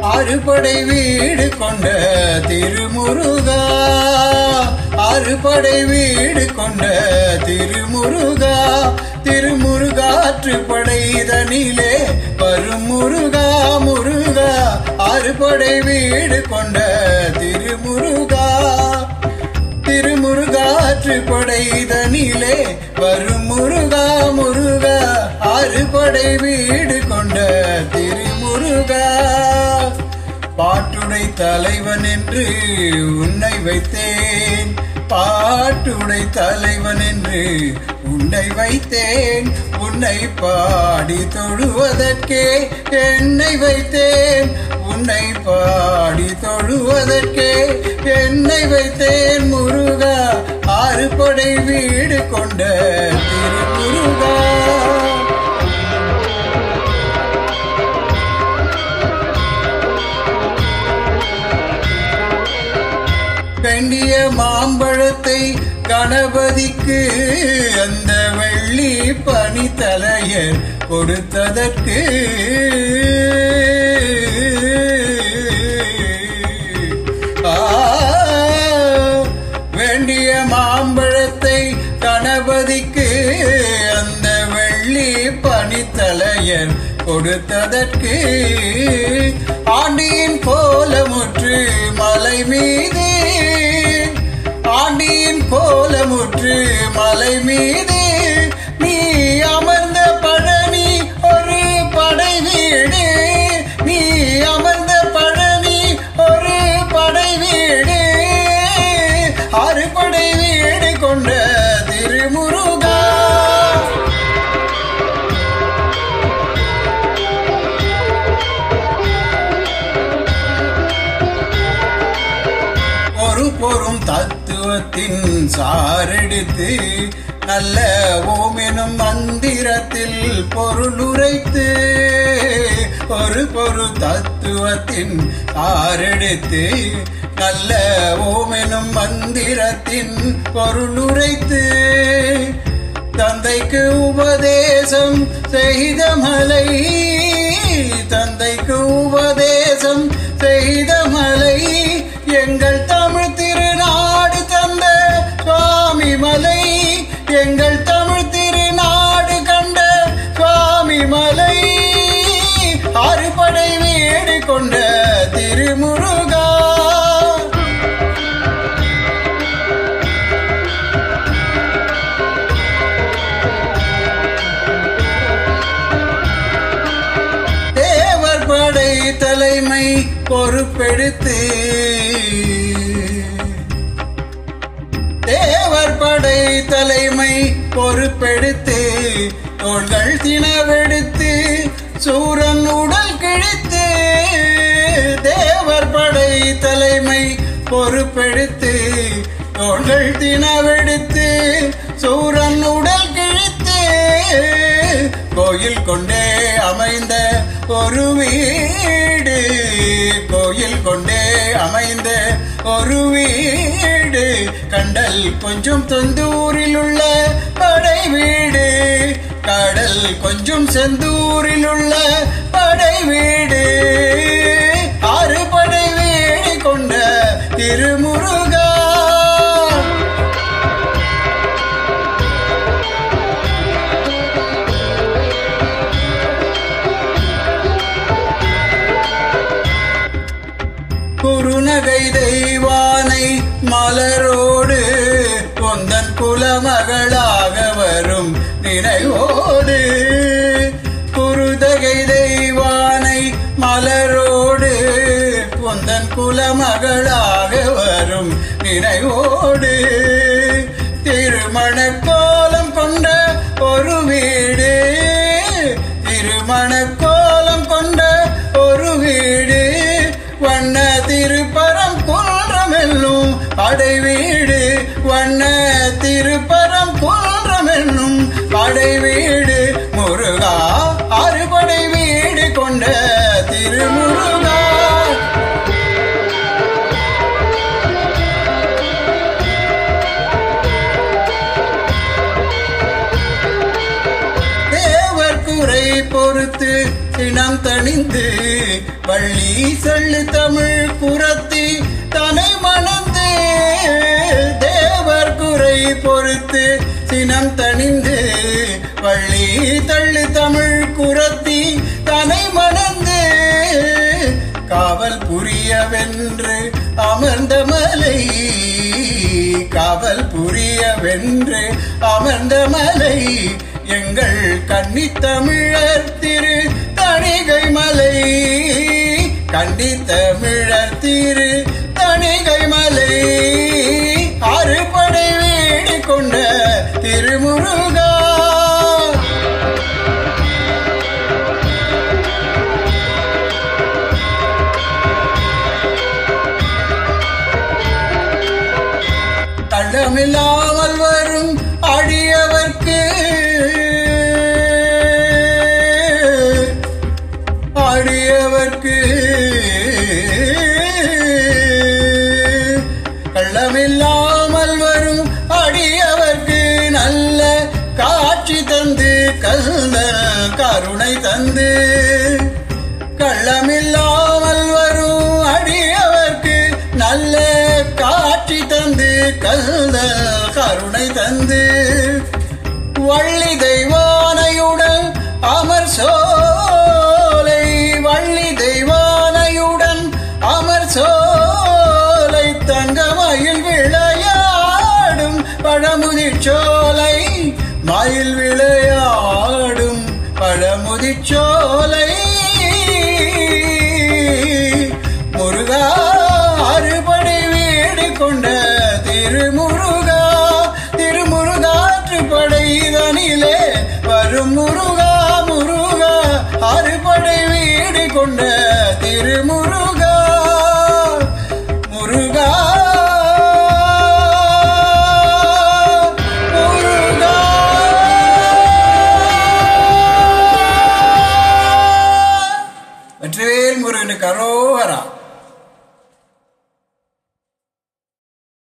அறுபடை வீடு கொண்ட திருமுருகா, அறுபடை வீடு கொண்ட திருமுருகா, திருமுருகாற்றுப்படைதனிலே வரும் முருகா முருகா, அறுபடை வீடு கொண்ட திருமுருகா, திருமுருகாற்றுப்படைதனிலே வரும் முருகா முருகா, அறுபடை வீடு கொண்ட திருமுருகா. பாட்டுடை தலைவன் என்று உன்னை வைத்தேன், பாட்டுடை தலைவன் என்று உன்னை வைத்தேன், உன்னை பாடி தொழுவதற்கே என்னை வைத்தேன், உன்னை பாடி தொழுவதற்கே என்னை வைத்தேன் முருகா, அறுபடை வீடு கொண்ட திருமுருகா. வேண்டிய மாம்பழத்தை கணபதிக்கு அந்த வெள்ளி பனித்தலையர் கொடுத்ததற்கு, வேண்டிய மாம்பழத்தை கணபதிக்கு அந்த வெள்ளி பனித்தலையர் கொடுத்ததற்கு, ஆண்டியின் கோலமுற்று மலை மீது, ஆண்டியின் கோலமுற்று மலை மீது நீ அமர்ந்த பழனி ஒரு படை வீடு, நீ அமர்ந்த பழனி ஒரு படை வீடு, அறுபடை வீடு கொண்ட திருமுருகா. பொறும் தத்துவத்தின் சாரெடுத்து நல்ல ஓமெனும் மந்திரத்தில் பொருளுரைத்து, ஒரு தத்துவத்தின் சாரெடுத்து நல்ல ஓமெனும் மந்திரத்தின் பொருளுரைத்து, தந்தைக்கு உபதேசம் செய்த மலை, தந்தைக்கு உபதேசம் செய்த மலை, எங்கள் தமிழ் திருநாடு தந்த சுவாமி மலை, எங்கள் தமிழ் திருநாடு கண்ட சுவாமி மலை, அறுபடை வீடு கொண்ட திருமுருகா. தேவர் படை தலைமை பொறுப்பெடுத்து, தேவர் படை தலைமை பொறுப்பெடுத்து, தோள்கள் தினவெடுத்து சூரன் உடல் கிழித்து, தேவர் படை தலைமை பொறுப்பெடுத்து, தோள்கள் தினவெடுத்து சூரன் உடல் கிழித்து, கோயில் கொண்டே அமைந்த ஒரு வீடு, கோயில் கொண்டே அமைந்த ஒரு வீடு, கண்டல் கொஞ்சம் தொந்தூரில் உள்ள படை வீடு, கடல் கொஞ்சம் செந்தூரில் உள்ள படை வீடு, அறுபடை வீடு கொண்ட திருமுருகா. குறுநகை தெய்வானை மலரோடு பொந்தன் குலமகளாக வரும் நினைவோடு, குருதகை தெய்வானை மலரோடு பொந்தன் குலமகளாக வரும் நினைவோடு, திருமண கோலம் கொண்ட ஒரு வீடு, திருமண கோலம் கொண்ட ஒரு வீடு, வண்ண திருப்பரம் குன்றமெல்லும் படை வீடு, வண்ண திருப்பரம் குன்றமெல்லும் படை வீடு முருகா, அறுபடை வீடு கொண்ட திருமுருகா. பொறுத்து இனம் தணிந்து வள்ளி சொல்லு தமிழ் புறத்தி தனை மணந்து தேவர் குறை பொறுத்து சினம் தணிந்து வள்ளி தள்ளு தமிழ் குறத்தி தனை மணந்து காவல் புரியவென்று அமர்ந்த மலை காவல் புரியவென்று அமர்ந்த மலை எங்கள் கன்னித்தமிழர் திரு தணிகை மலை கன்னித்தமிழர் திரு தணிகை மலை அறுபடை வீடு கொண்ட திருமுருகா தள்ளமில்லாமல் வரும் அடியவர்க்கு கள்ளமில்லாமல் வரும் அடியவர்க்கு நல்ல காட்சி தந்து கல்ல கருணை தந்து கள்ளமில்லாமல் வரும் அடியவர்க்கு நல்ல காட்சி தந்து கல்ல கருணை தந்து வள்ளி தெய்வானையுடன் அமர் சோலை வள்ளி தெய்வானையுடன் அமர் சோலை தங்கமயில் விளையாடும் பழமுதிர்ச்சோலை மயில் விளையாடும் பழமுதிர்ச்சோலை முருகா அறுபடை வீடு கொண்ட திருமுருகா திருமுருகாற்றுப்படைதனிலே வரும் முருகா முருகா அறுபடை வீடு கொண்ட திருமுருகா முருகா முருகா வெற்றிவேல் முருகனுக்கு அரோகரா.